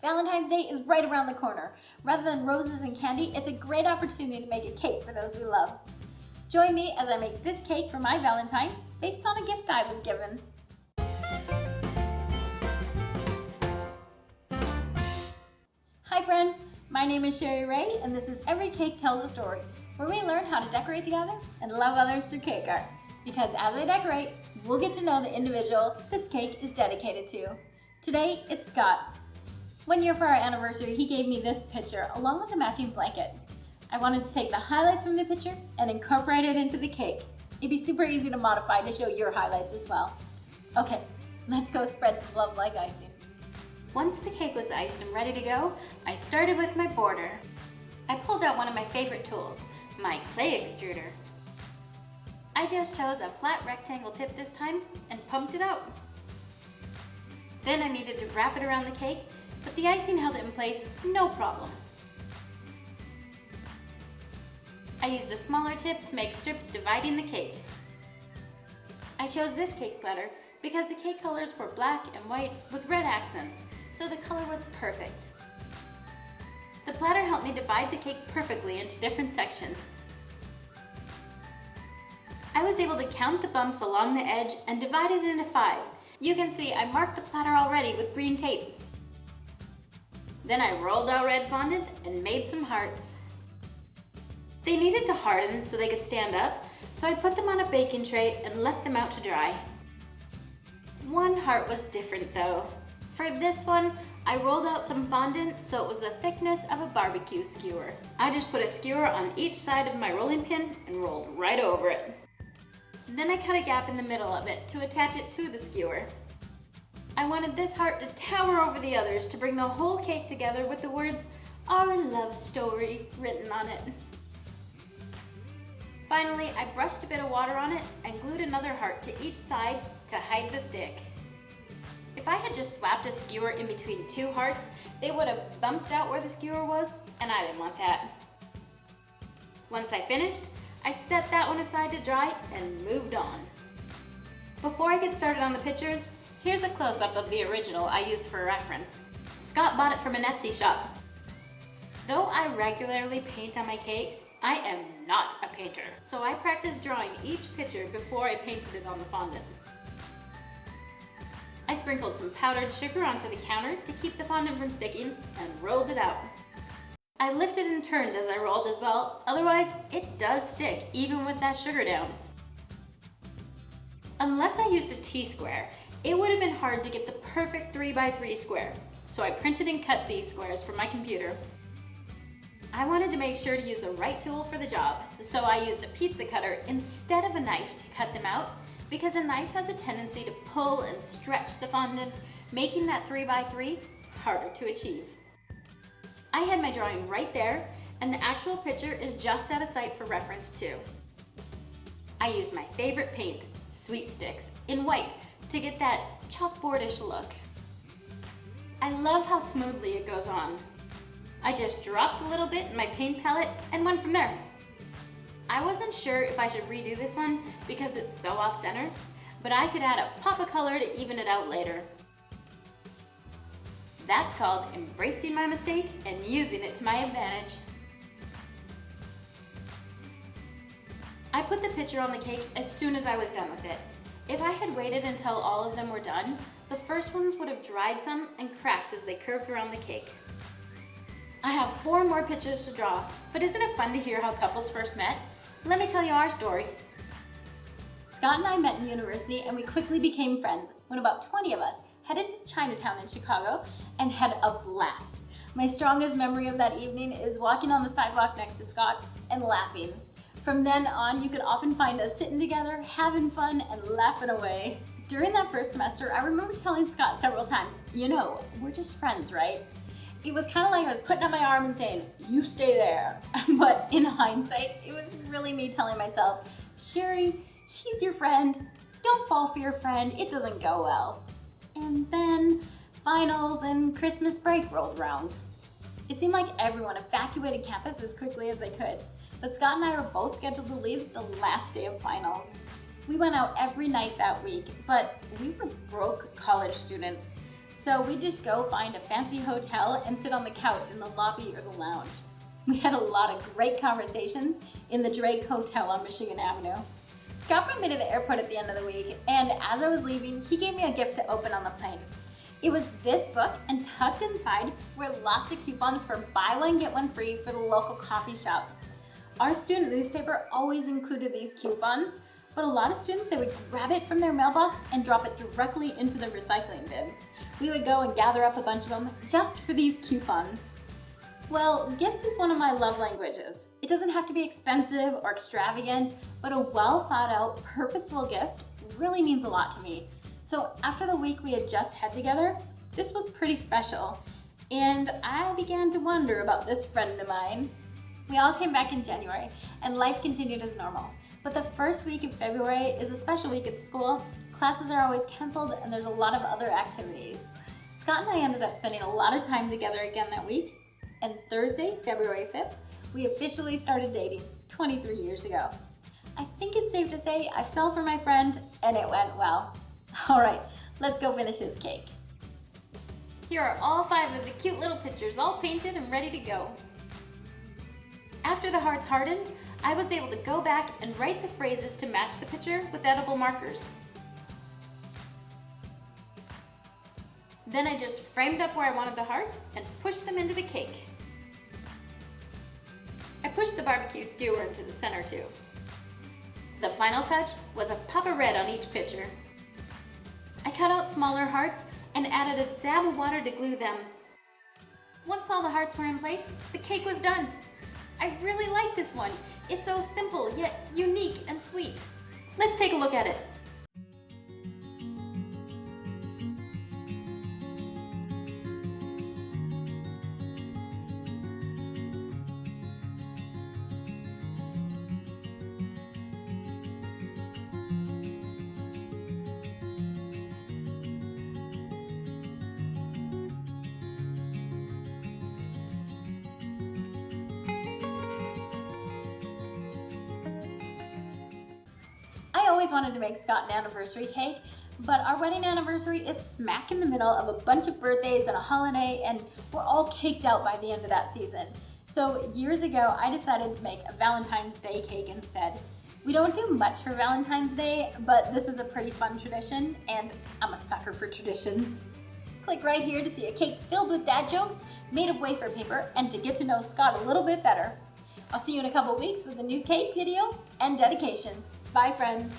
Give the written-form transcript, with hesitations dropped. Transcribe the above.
Valentine's Day is right around the corner. Rather than roses and candy, it's a great opportunity to make a cake for those we love. Join me as I make this cake for my Valentine based on a gift I was given. Hi friends, my name is Sherry Ray and this is Every Cake Tells a Story, where we learn how to decorate together and love others through cake art. Because as I decorate, we'll get to know the individual this cake is dedicated to. Today, it's Scott. 1 year for our anniversary, he gave me this picture along with a matching blanket. I wanted to take the highlights from the picture and incorporate it into the cake. It'd be super easy to modify to show your highlights as well. Okay, let's go spread some love like icing. Once the cake was iced and ready to go, I started with my border. I pulled out one of my favorite tools, my clay extruder. I just chose a flat rectangle tip this time and pumped it out. Then I needed to wrap it around the cake, but the icing held it in place, no problem. I used a smaller tip to make strips dividing the cake. I chose this cake platter because the cake colors were black and white with red accents, so the color was perfect. The platter helped me divide the cake perfectly into different sections. I was able to count the bumps along the edge and divide it into 5. You can see I marked the platter already with green tape. Then I rolled out red fondant and made some hearts. They needed to harden so they could stand up, so I put them on a baking tray and left them out to dry. One heart was different though. For this one, I rolled out some fondant so it was the thickness of a barbecue skewer. I just put a skewer on each side of my rolling pin and rolled right over it. Then I cut a gap in the middle of it to attach it to the skewer. I wanted this heart to tower over the others to bring the whole cake together with the words, "Our love story," written on it. Finally, I brushed a bit of water on it and glued another heart to each side to hide the stick. If I had just slapped a skewer in between 2 hearts, they would have bumped out where the skewer was, and I didn't want that. Once I finished, I set that one aside to dry and moved on. Before I get started on the pictures, here's a close-up of the original I used for reference. Scott bought it from an Etsy shop. Though I regularly paint on my cakes, I am not a painter, so I practiced drawing each picture before I painted it on the fondant. I sprinkled some powdered sugar onto the counter to keep the fondant from sticking and rolled it out. I lifted and turned as I rolled as well, otherwise it does stick even with that sugar down. Unless I used a T-square, it would have been hard to get the perfect 3x3 square, so I printed and cut these squares from my computer. I wanted to make sure to use the right tool for the job, so I used a pizza cutter instead of a knife to cut them out, because a knife has a tendency to pull and stretch the fondant, making that 3x3 harder to achieve. I had my drawing right there, and the actual picture is just out of sight for reference too. I used my favorite paint, Sweet Sticks, in white to get that chalkboardish look. I love how smoothly it goes on. I just dropped a little bit in my paint palette and went from there. I wasn't sure if I should redo this one because it's so off-center, but I could add a pop of color to even it out later. That's called embracing my mistake and using it to my advantage. I put the picture on the cake as soon as I was done with it. If I had waited until all of them were done, the first ones would have dried some and cracked as they curved around the cake. I have 4 more pictures to draw, but isn't it fun to hear how couples first met? Let me tell you our story. Scott and I met in university and we quickly became friends when about 20 of us headed to Chinatown in Chicago and had a blast. My strongest memory of that evening is walking on the sidewalk next to Scott and laughing. From then on, you could often find us sitting together, having fun and laughing away. During that first semester, I remember telling Scott several times, you know, we're just friends, right? It was kind of like I was putting up my arm and saying, you stay there. But in hindsight, it was really me telling myself, Sherry, he's your friend. Don't fall for your friend, it doesn't go well. And then finals and Christmas break rolled around. It seemed like everyone evacuated campus as quickly as they could, but Scott and I were both scheduled to leave the last day of finals. We went out every night that week, but we were broke college students, So we just go find a fancy hotel and sit on the couch in the lobby or the lounge. We had a lot of great conversations in the Drake Hotel on Michigan Avenue. Scott brought me to the airport at the end of the week, and as I was leaving, he gave me a gift to open on the plane. It was this book, and tucked inside were lots of coupons for buy one, get one free for the local coffee shop. Our student newspaper always included these coupons, but a lot of students, they would grab it from their mailbox and drop it directly into the recycling bin. We would go and gather up a bunch of them just for these coupons. Well, gifts is one of my love languages. It doesn't have to be expensive or extravagant, but a well thought out, purposeful gift really means a lot to me. So after the week we had just had together, this was pretty special. And I began to wonder about this friend of mine. We all came back in January and life continued as normal. But the first week of February is a special week at school. Classes are always canceled and there's a lot of other activities. Scott and I ended up spending a lot of time together again that week. And Thursday, February 5th, we officially started dating 23 years ago. I think it's safe to say I fell for my friend and it went well. All right, let's go finish his cake. Here are all 5 of the cute little pictures, all painted and ready to go. After the hearts hardened, I was able to go back and write the phrases to match the picture with edible markers. Then I just framed up where I wanted the hearts and pushed them into the cake. I pushed the barbecue skewer into the center too. The final touch was a pop of red on each picture. I cut out smaller hearts and added a dab of water to glue them. Once all the hearts were in place, the cake was done. I really like this one. It's so simple, yet unique and sweet. Let's take a look at it. I always wanted to make Scott an anniversary cake, but our wedding anniversary is smack in the middle of a bunch of birthdays and a holiday, and we're all caked out by the end of that season. So years ago, I decided to make a Valentine's Day cake instead. We don't do much for Valentine's Day, but this is a pretty fun tradition, and I'm a sucker for traditions. Click right here to see a cake filled with dad jokes, made of wafer paper, and to get to know Scott a little bit better. I'll see you in a couple weeks with a new cake video and dedication. Bye, friends.